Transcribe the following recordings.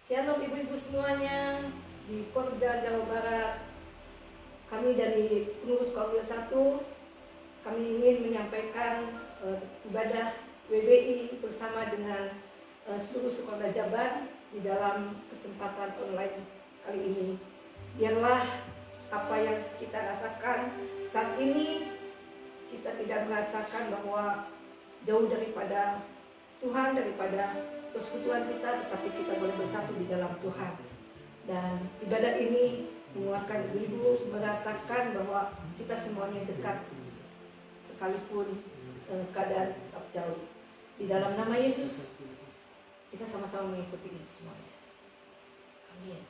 Shalom ibu-ibu semuanya di Porda Jawa Barat. Kami dari pengurus Komil 1, kami ingin menyampaikan ibadah WBI bersama dengan seluruh sekolah Jabar di dalam kesempatan online kali ini. Biarlah apa yang kita rasakan saat ini, kita tidak merasakan bahwa jauh daripada Tuhan, daripada persekutuan kita, tetapi kita boleh bersatu di dalam Tuhan. Dan ibadah ini menguatkan ibu merasakan bahwa kita semuanya dekat, sekalipun keadaan tetap jauh. Di dalam nama Yesus, kita sama-sama mengikuti ini semuanya. Amin.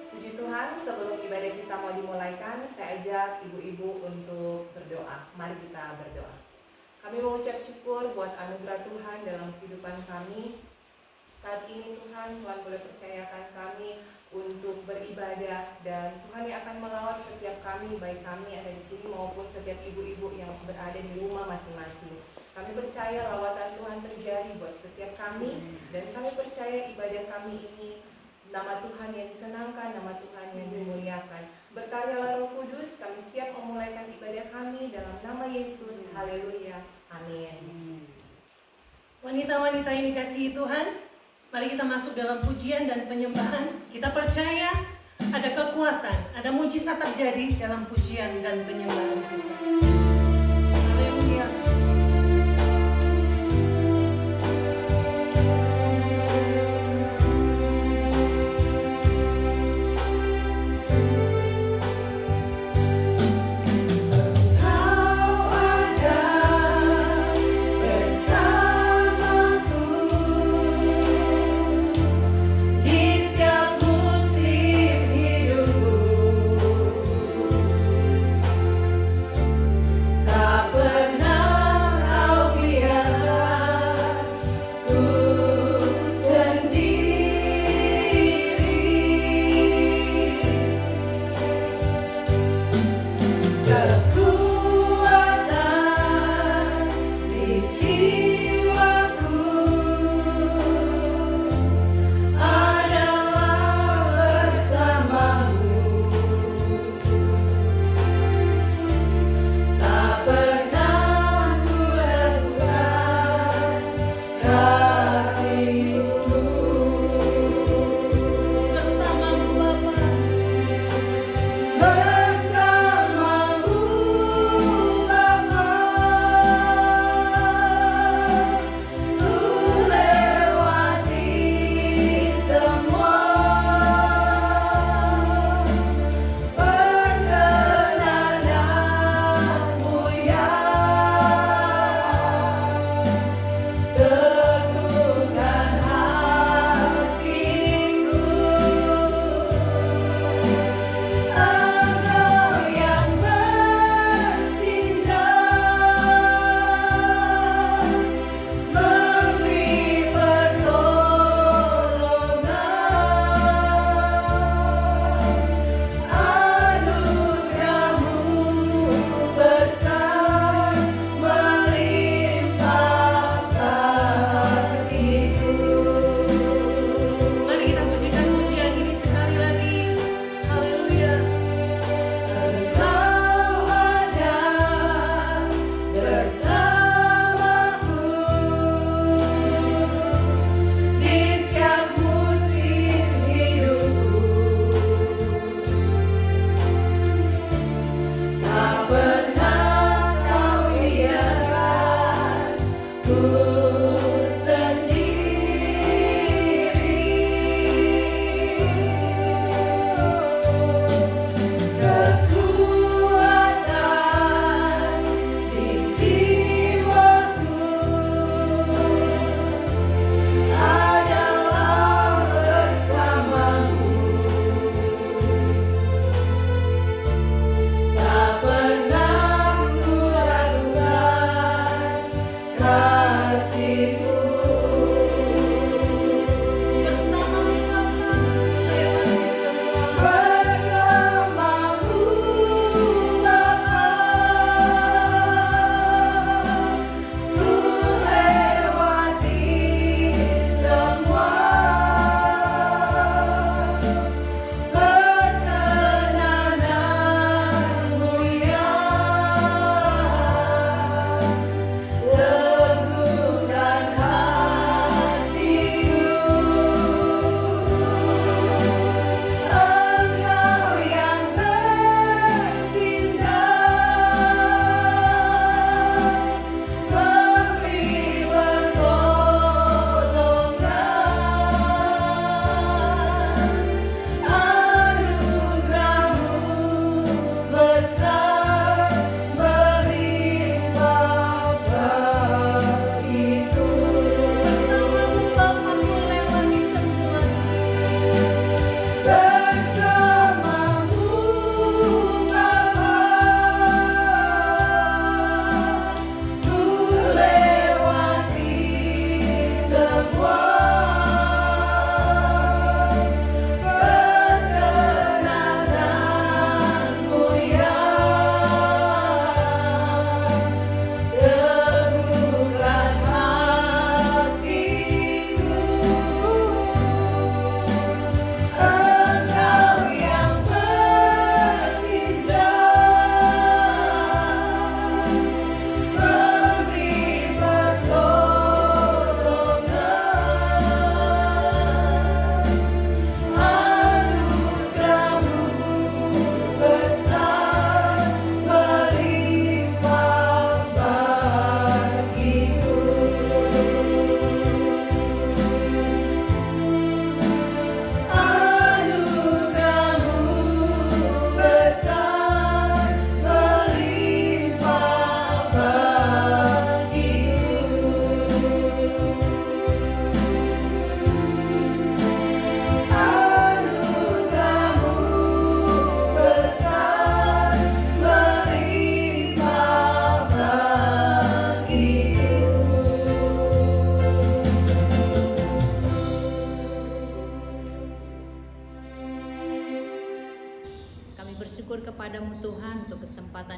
Puji Tuhan, sebelum ibadah kita mau dimulaikan, saya ajak ibu-ibu untuk berdoa. Mari kita berdoa. Kami mengucap syukur buat anugerah Tuhan dalam kehidupan kami. Saat ini Tuhan boleh percayakan kami untuk beribadah, dan Tuhan yang akan melawat setiap kami, baik kami yang ada di sini maupun setiap ibu-ibu yang berada di rumah masing-masing. Kami percaya lawatan Tuhan terjadi buat setiap kami, dan kami percaya ibadah kami ini nama Tuhan yang disenangkan, nama Tuhan yang dimuliakan. Berkaryalah Roh Kudus, kami siap memulaikan ibadah kami dalam nama Yesus. Haleluya. Amin. Wanita-wanita yang dikasihi Tuhan, mari kita masuk dalam pujian dan penyembahan. Kita percaya ada kekuatan, ada mujizat terjadi dalam pujian dan penyembahan kita. Haleluya. Di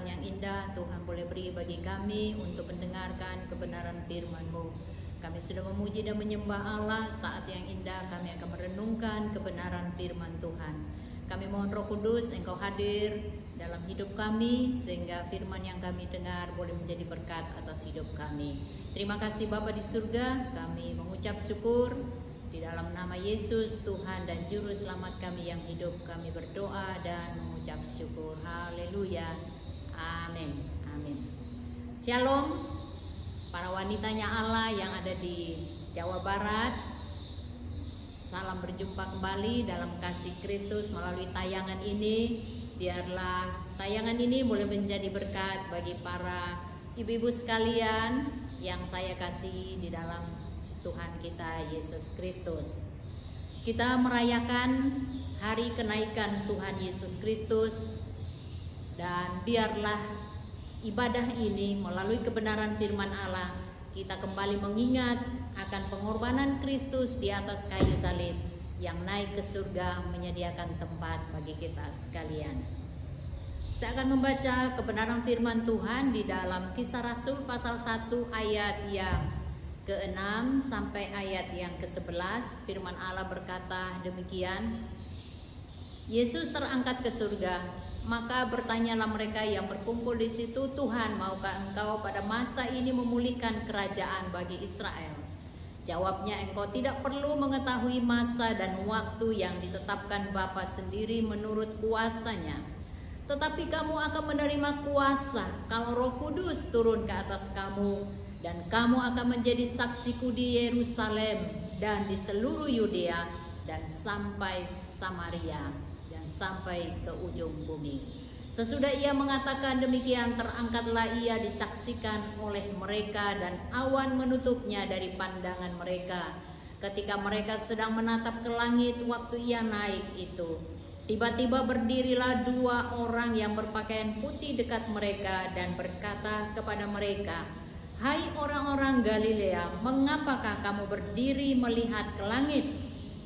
yang indah Tuhan boleh beri bagi kami untuk mendengarkan kebenaran firman-Mu. Kami sudah memuji dan menyembah Allah, saat yang indah kami akan merenungkan kebenaran firman Tuhan. Kami mohon Roh Kudus Engkau hadir dalam hidup kami, sehingga firman yang kami dengar boleh menjadi berkat atas hidup kami. Terima kasih Bapa di surga, kami mengucap syukur. Di dalam nama Yesus, Tuhan dan Juru Selamat kami yang hidup, kami berdoa dan mengucap syukur. Haleluya. Amin. Amin. Shalom, para wanitanya Allah yang ada di Jawa Barat. Salam berjumpa kembali dalam kasih Kristus melalui tayangan ini. Biarlah tayangan ini boleh menjadi berkat bagi para ibu-ibu sekalian yang saya kasihi di dalam Tuhan kita Yesus Kristus. Kita merayakan hari kenaikan Tuhan Yesus Kristus, dan biarlah ibadah ini melalui kebenaran firman Allah kita kembali mengingat akan pengorbanan Kristus di atas kayu salib yang naik ke surga menyediakan tempat bagi kita sekalian. Saya akan membaca kebenaran firman Tuhan di dalam Kisah Rasul pasal 1 ayat yang ke-6 sampai ayat yang ke-11. Firman Allah berkata demikian. Yesus terangkat ke surga, maka bertanyalah mereka yang berkumpul di situ, "Tuhan, maukah Engkau pada masa ini memulihkan kerajaan bagi Israel?" Jawabnya, "Engkau tidak perlu mengetahui masa dan waktu yang ditetapkan Bapa sendiri menurut kuasanya. Tetapi kamu akan menerima kuasa kalau Roh Kudus turun ke atas kamu, dan kamu akan menjadi saksiku di Yerusalem dan di seluruh Yudea dan sampai Samaria dan sampai ke ujung bumi." Sesudah ia mengatakan demikian, terangkatlah ia disaksikan oleh mereka, dan awan menutupnya dari pandangan mereka. Ketika mereka sedang menatap ke langit waktu ia naik itu, tiba-tiba berdirilah 2 orang yang berpakaian putih dekat mereka dan berkata kepada mereka, "Hai orang-orang Galilea, mengapakah kamu berdiri melihat ke langit?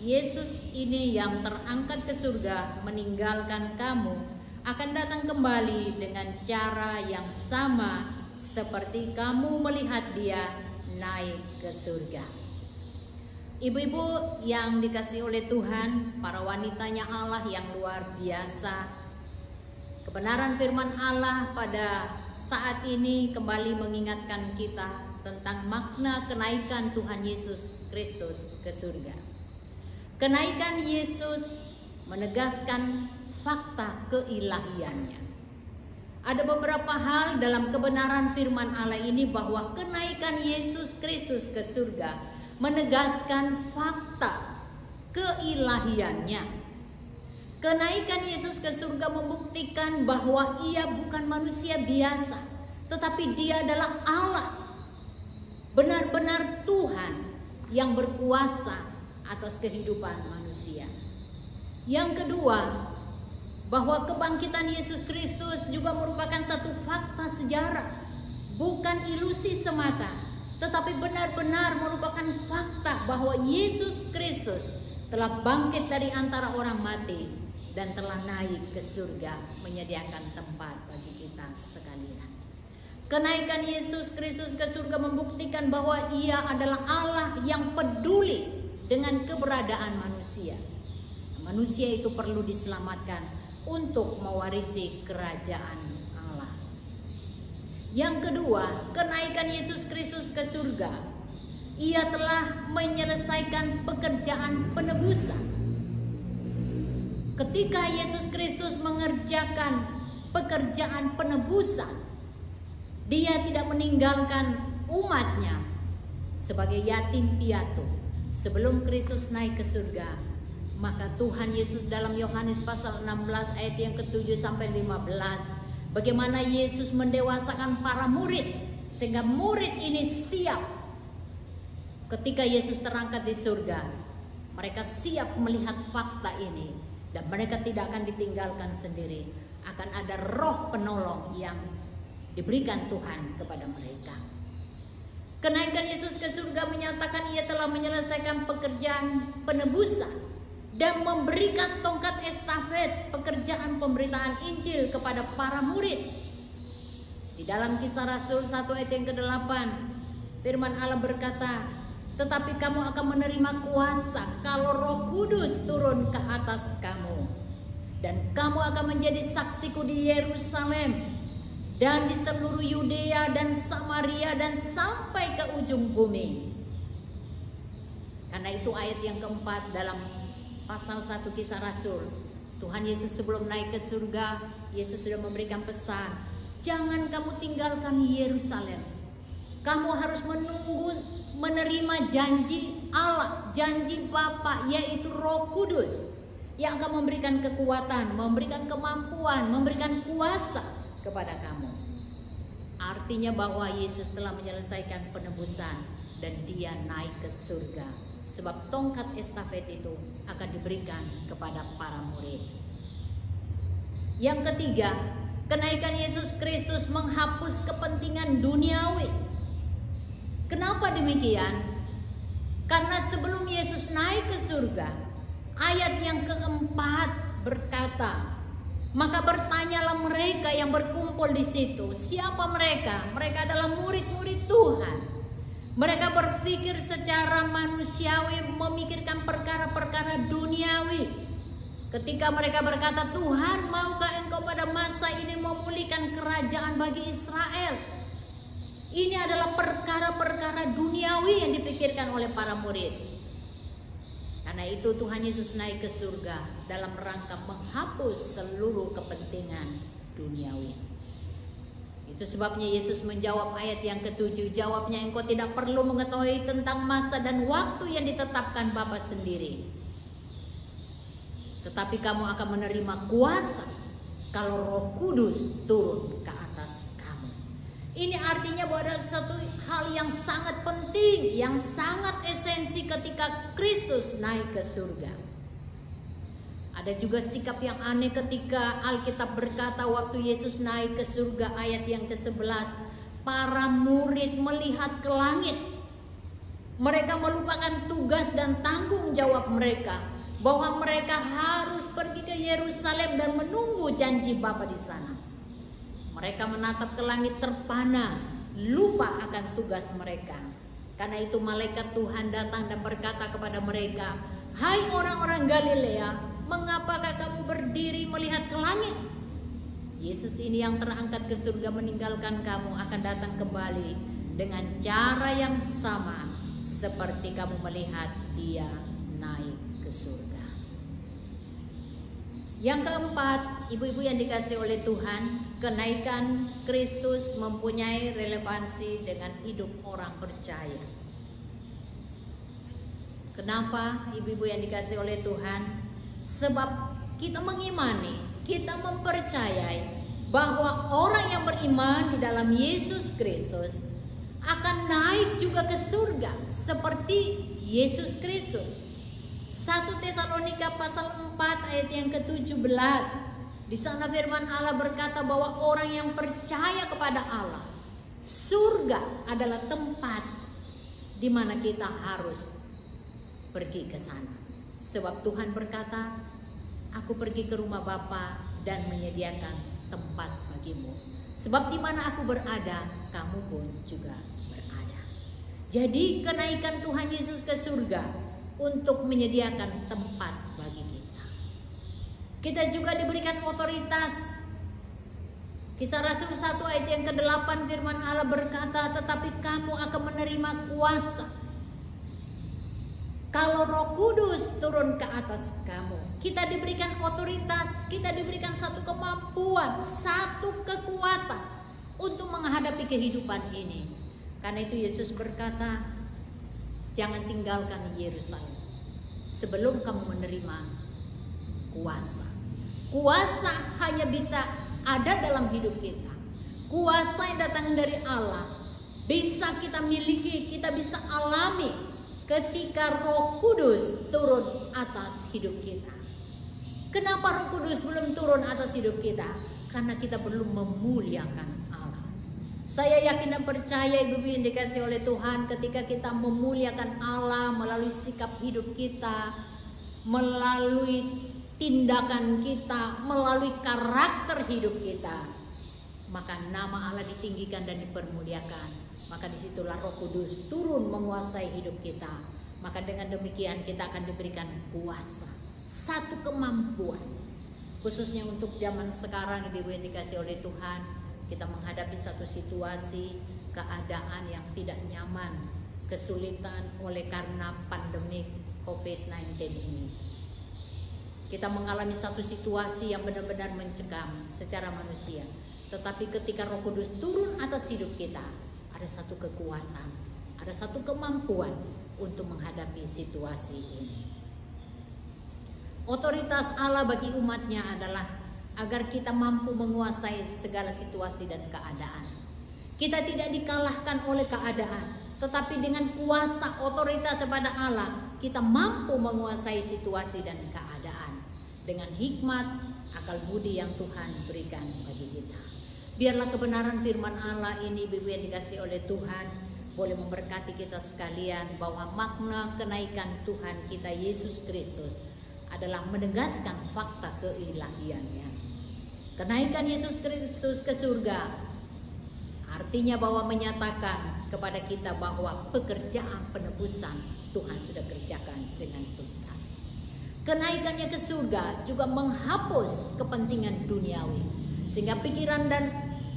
Yesus ini yang terangkat ke surga meninggalkan kamu akan datang kembali dengan cara yang sama seperti kamu melihat dia naik ke surga." Ibu-ibu yang dikasihi oleh Tuhan, para wanitanya Allah yang luar biasa, kebenaran firman Allah pada saat ini kembali mengingatkan kita tentang makna kenaikan Tuhan Yesus Kristus ke surga. Kenaikan Yesus menegaskan fakta keilahiannya. Ada beberapa hal dalam kebenaran firman Allah ini bahwa kenaikan Yesus Kristus ke surga menegaskan fakta keilahiannya. Kenaikan Yesus ke surga membuktikan bahwa ia bukan manusia biasa, tetapi dia adalah Allah, benar-benar Tuhan yang berkuasa atas kehidupan manusia. Yang kedua, bahwa kebangkitan Yesus Kristus juga merupakan satu fakta sejarah, bukan ilusi semata, tetapi benar-benar merupakan fakta bahwa Yesus Kristus telah bangkit dari antara orang mati dan telah naik ke surga menyediakan tempat bagi kita sekalian. Kenaikan Yesus Kristus ke surga membuktikan bahwa ia adalah Allah yang peduli dengan keberadaan manusia. Manusia itu perlu diselamatkan untuk mewarisi kerajaan Allah. Yang kedua, kenaikan Yesus Kristus ke surga, ia telah menyelesaikan pekerjaan penebusan. Ketika Yesus Kristus mengerjakan pekerjaan penebusan, dia tidak meninggalkan umatnya sebagai yatim piatu. Sebelum Kristus naik ke surga, maka Tuhan Yesus dalam Yohanes pasal 16 ayat yang ke-7 sampai 15, bagaimana Yesus mendewasakan para murid sehingga murid ini siap ketika Yesus terangkat di surga. Mereka siap melihat fakta ini dan mereka tidak akan ditinggalkan sendiri. Akan ada roh penolong yang diberikan Tuhan kepada mereka. Kenaikan Yesus ke surga menyatakan ia telah menyelesaikan pekerjaan penebusan dan memberikan tongkat estafet pekerjaan pemberitaan Injil kepada para murid. Di dalam Kisah Rasul 1 ayat yang ke-8, firman Allah berkata, tetapi kamu akan menerima kuasa kalau Roh Kudus turun ke atas kamu. Dan kamu akan menjadi saksiku di Yerusalem dan di seluruh Yudea dan Samaria dan sampai ke ujung bumi. Karena itu ayat yang keempat dalam pasal 1 Kisah Rasul. Tuhan Yesus sebelum naik ke surga, Yesus sudah memberikan pesan, jangan kamu tinggalkan Yerusalem. Kamu harus menunggu menerima janji Allah, janji Bapa, yaitu Roh Kudus yang akan memberikan kekuatan, memberikan kemampuan, memberikan kuasa kepada kamu. Artinya bahwa Yesus telah menyelesaikan penebusan dan dia naik ke surga. Sebab tongkat estafet itu akan diberikan kepada para murid. Yang ketiga, kenaikan Yesus Kristus menghapus kepentingan duniawi. Kenapa demikian? Karena sebelum Yesus naik ke surga, ayat yang keempat berkata, maka bertanyalah mereka yang berkumpul di situ, siapa mereka? Mereka adalah murid-murid Tuhan. Mereka berpikir secara manusiawi, memikirkan perkara-perkara duniawi. Ketika mereka berkata, Tuhan, maukah Engkau pada masa ini memulihkan kerajaan bagi Israel? Ini adalah perkara-perkara duniawi yang dipikirkan oleh para murid. Karena itu Tuhan Yesus naik ke surga dalam rangka menghapus seluruh kepentingan duniawi. Itu sebabnya Yesus menjawab ayat yang ke-7. Jawabnya, engkau tidak perlu mengetahui tentang masa dan waktu yang ditetapkan Bapa sendiri. Tetapi kamu akan menerima kuasa kalau Roh Kudus turun ke atas kamu. Ini artinya bahwa ada satu hal yang sangat penting, yang sangat esensi ketika Kristus naik ke surga. Ada juga sikap yang aneh ketika Alkitab berkata waktu Yesus naik ke surga, ayat yang ke-11, para murid melihat ke langit. Mereka melupakan tugas dan tanggung jawab mereka, bahwa mereka harus pergi ke Yerusalem dan menunggu janji Bapa di sana. Mereka menatap ke langit terpana, lupa akan tugas mereka. Karena itu malaikat Tuhan datang dan berkata kepada mereka, hai orang-orang Galilea, mengapakah kamu berdiri melihat ke langit? Yesus ini yang terangkat ke surga meninggalkan kamu akan datang kembali dengan cara yang sama seperti kamu melihat dia naik ke surga. Yang keempat, ibu-ibu yang dikasihi oleh Tuhan, kenaikan Kristus mempunyai relevansi dengan hidup orang percaya. Kenapa ibu-ibu yang dikasihi oleh Tuhan? Sebab kita mengimani, kita mempercayai bahwa orang yang beriman di dalam Yesus Kristus akan naik juga ke surga seperti Yesus Kristus. 1 Tesalonika pasal 4 ayat yang ke-17. Di sana firman Allah berkata bahwa orang yang percaya kepada Allah, surga adalah tempat di mana kita harus pergi ke sana. Sebab Tuhan berkata, aku pergi ke rumah Bapa dan menyediakan tempat bagimu. Sebab di mana aku berada, kamu pun juga berada. Jadi kenaikan Tuhan Yesus ke surga untuk menyediakan tempat bagi kita. Kita juga diberikan otoritas. Kisah Rasul 1 ayat yang ke-8 firman Allah berkata, tetapi kamu akan menerima kuasa kalau Roh Kudus turun ke atas kamu. Kita diberikan otoritas, kita diberikan satu kemampuan, satu kekuatan untuk menghadapi kehidupan ini. Karena itu Yesus berkata, jangan tinggalkan Yerusalem sebelum kamu menerima kuasa. Kuasa hanya bisa ada dalam hidup kita. Kuasa yang datang dari Allah bisa kita miliki, kita bisa alami ketika Roh Kudus turun atas hidup kita. Kenapa Roh Kudus belum turun atas hidup kita? Karena kita belum memuliakan Allah. Saya yakin dan percaya ibu-ibu yang dikasihi oleh Tuhan, ketika kita memuliakan Allah melalui sikap hidup kita, melalui tindakan kita, melalui karakter hidup kita, maka nama Allah ditinggikan dan dipermuliakan. Maka disitulah Roh Kudus turun menguasai hidup kita. Maka dengan demikian kita akan diberikan kuasa, satu kemampuan. Khususnya untuk zaman sekarang, Ibu yang dikasih oleh Tuhan, kita menghadapi satu situasi, keadaan yang tidak nyaman, kesulitan oleh karena pandemi COVID-19 ini. Kita mengalami satu situasi yang benar-benar mencekam secara manusia. Tetapi ketika Roh Kudus turun atas hidup kita, ada satu kekuatan, ada satu kemampuan untuk menghadapi situasi ini. Otoritas Allah bagi umatnya adalah agar kita mampu menguasai segala situasi dan keadaan. Kita tidak dikalahkan oleh keadaan, tetapi dengan kuasa otoritas kepada Allah, kita mampu menguasai situasi dan keadaan dengan hikmat, akal budi yang Tuhan berikan bagi kita. Biarlah kebenaran firman Allah ini, Ibu yang dikasih oleh Tuhan, boleh memberkati kita sekalian, bahwa makna kenaikan Tuhan kita Yesus Kristus adalah menegaskan fakta keilahiannya. Kenaikan Yesus Kristus ke surga artinya bahwa menyatakan kepada kita bahwa pekerjaan penebusan Tuhan sudah kerjakan dengan tuntas. Kenaikannya ke surga juga menghapus kepentingan duniawi, sehingga pikiran dan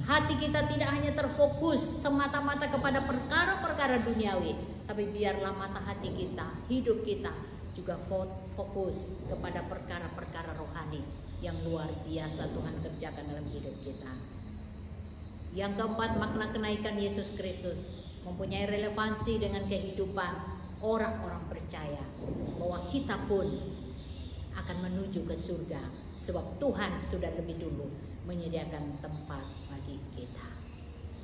hati kita tidak hanya terfokus semata-mata kepada perkara-perkara duniawi, tapi biarlah mata hati kita, hidup kita juga fokus kepada perkara-perkara rohani yang luar biasa Tuhan kerjakan dalam hidup kita. Yang keempat, makna kenaikan Yesus Kristus mempunyai relevansi dengan kehidupan orang-orang percaya, bahwa kita pun akan menuju ke surga, sebab Tuhan sudah lebih dulu menyediakan tempat bagi kita.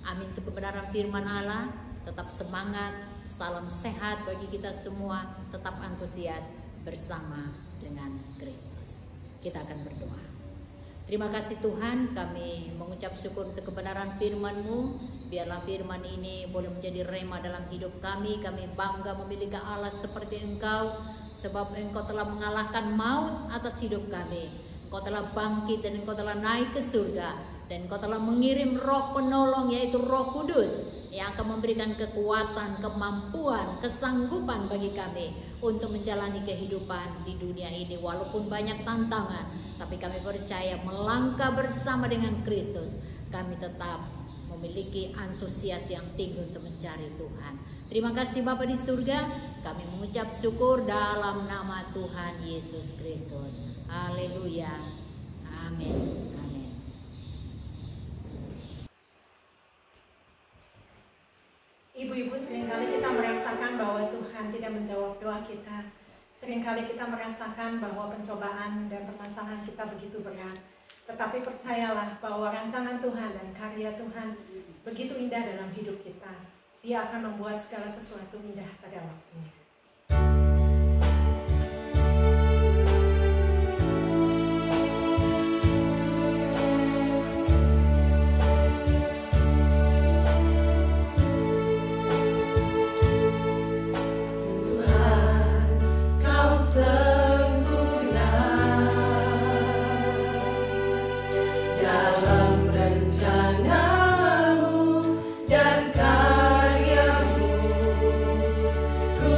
Amin. Untuk kebenaran firman Allah, tetap semangat, salam sehat bagi kita semua, tetap antusias bersama dengan Kristus. Kita akan berdoa. Terima kasih Tuhan, kami mengucap syukur untuk kebenaran firman-Mu. Biarlah firman ini boleh menjadi rema dalam hidup kami. Kami bangga memiliki Allah seperti Engkau, sebab Engkau telah mengalahkan maut atas hidup kami. Engkau telah bangkit dan Engkau telah naik ke surga. Dan Engkau telah mengirim Roh penolong, yaitu Roh Kudus, yang akan memberikan kekuatan, kemampuan, kesanggupan bagi kami untuk menjalani kehidupan di dunia ini. Walaupun banyak tantangan, tapi kami percaya melangkah bersama dengan Kristus, kami tetap memiliki antusias yang tinggi untuk mencari Tuhan. Terima kasih Bapa di surga, kami mengucap syukur dalam nama Tuhan Yesus Kristus. Haleluya. Amin. Ibu-ibu, seringkali kita merasakan bahwa Tuhan tidak menjawab doa kita. Seringkali kita merasakan bahwa pencobaan dan permasalahan kita begitu berat. Tetapi percayalah bahwa rancangan Tuhan dan karya Tuhan begitu indah dalam hidup kita. Dia akan membuat segala sesuatu indah pada waktunya. Ku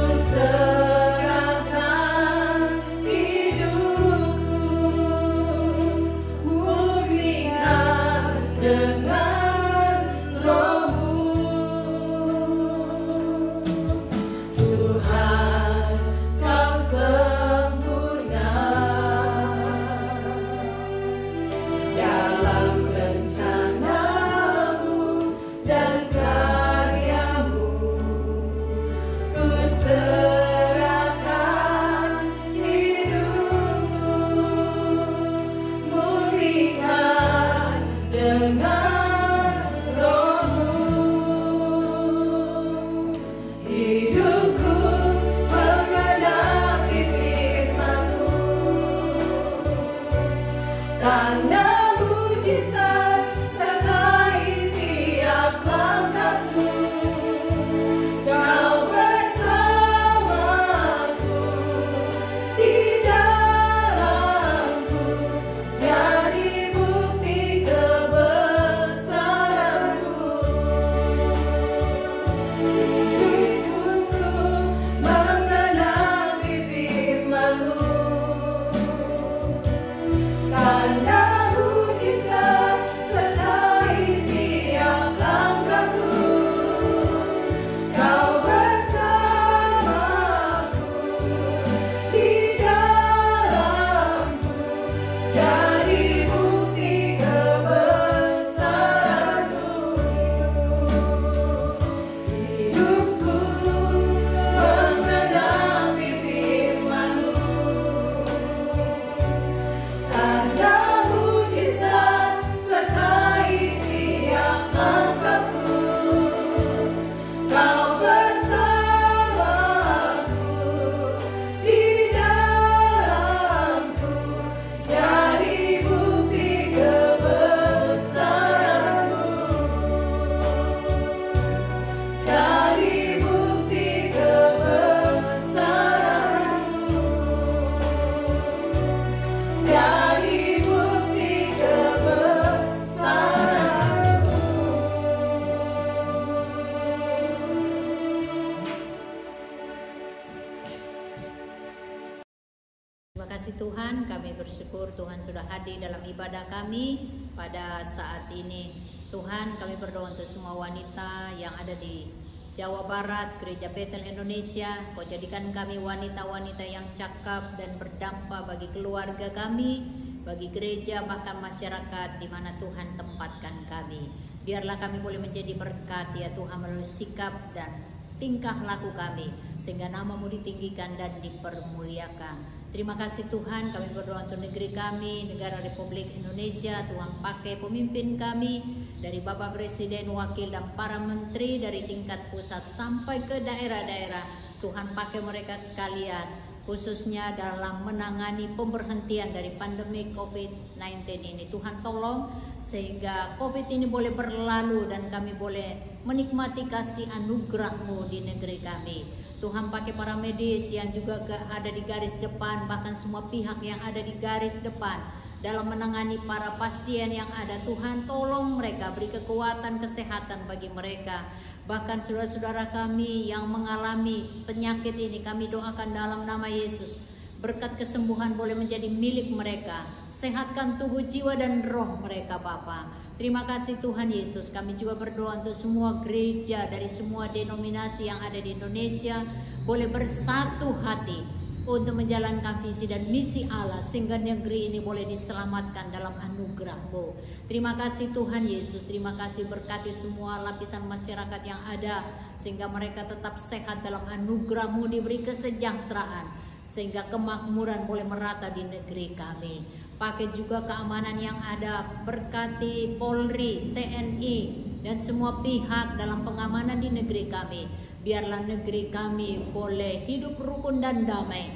kasih Tuhan, kami bersyukur Tuhan sudah hadir dalam ibadah kami pada saat ini. Tuhan, kami berdoa untuk semua wanita yang ada di Jawa Barat, Gereja Bethel Indonesia. Kau jadikan kami wanita-wanita yang cakap dan berdampak bagi keluarga kami, bagi gereja, bahkan masyarakat di mana Tuhan tempatkan kami. Biarlah kami boleh menjadi berkat ya Tuhan melalui sikap dan tingkah laku kami, sehingga nama-Mu ditinggikan dan dipermuliakan. Terima kasih Tuhan, kami berdoa untuk negeri kami, negara Republik Indonesia. Tuhan pakai pemimpin kami, dari Bapak Presiden, Wakil, dan para menteri dari tingkat pusat sampai ke daerah-daerah. Tuhan pakai mereka sekalian, khususnya dalam menangani pemberhentian dari pandemi COVID-19 ini. Tuhan tolong sehingga COVID ini boleh berlalu dan kami boleh menikmati kasih anugerah-Mu di negeri kami. Tuhan pakai para medis yang juga ada di garis depan, bahkan semua pihak yang ada di garis depan dalam menangani para pasien yang ada. Tuhan tolong mereka, beri kekuatan kesehatan bagi mereka. Bahkan saudara-saudara kami yang mengalami penyakit ini, kami doakan dalam nama Yesus, berkat kesembuhan boleh menjadi milik mereka. Sehatkan tubuh, jiwa, dan roh mereka Bapa. Terima kasih Tuhan Yesus. Kami juga berdoa untuk semua gereja dari semua denominasi yang ada di Indonesia boleh bersatu hati untuk menjalankan visi dan misi Allah, sehingga negeri ini boleh diselamatkan dalam anugerah-Mu. Terima kasih Tuhan Yesus. Terima kasih, berkati semua lapisan masyarakat yang ada, sehingga mereka tetap sehat dalam anugerah-Mu, diberi kesejahteraan, sehingga kemakmuran boleh merata di negeri kami. Pakai juga keamanan yang ada, berkati Polri, TNI, dan semua pihak dalam pengamanan di negeri kami. Biarlah negeri kami boleh hidup rukun dan damai,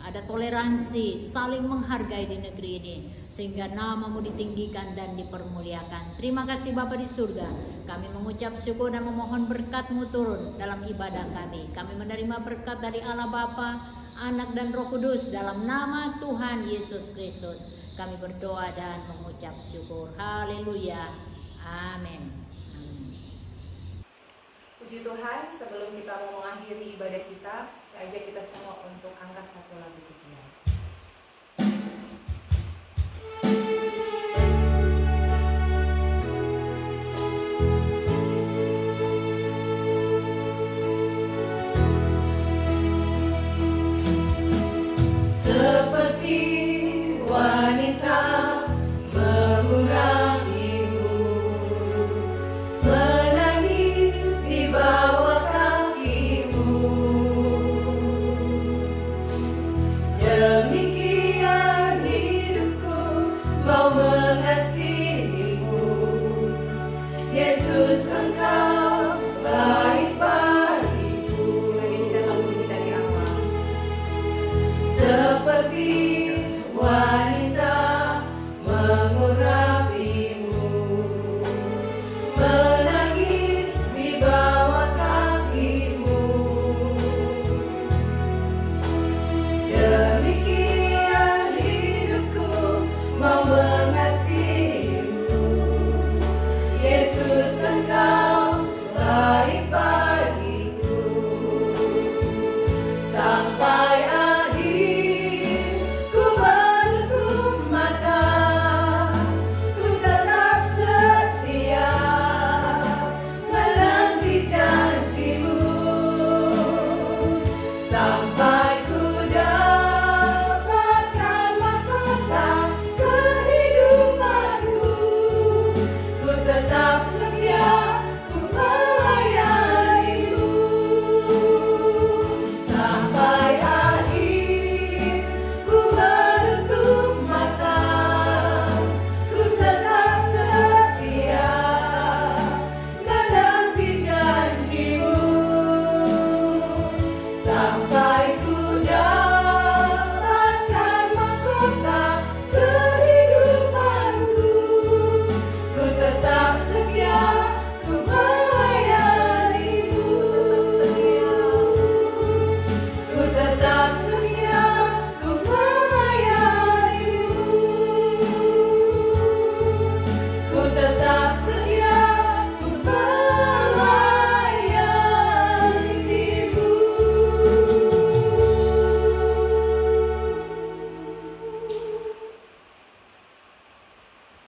ada toleransi, saling menghargai di negeri ini, sehingga nama-Mu ditinggikan dan dipermuliakan. Terima kasih Bapa di surga. Kami mengucap syukur dan memohon berkat-Mu turun dalam ibadah kami. Kami menerima berkat dari Allah Bapa, Anak, dan Roh Kudus dalam nama Tuhan Yesus Kristus. Kami berdoa dan mengucap syukur. Haleluya. Amin. Puji Tuhan, sebelum kita mau mengakhiri ibadah kita, saya ajak kita semua untuk angkat satu lagu pujian.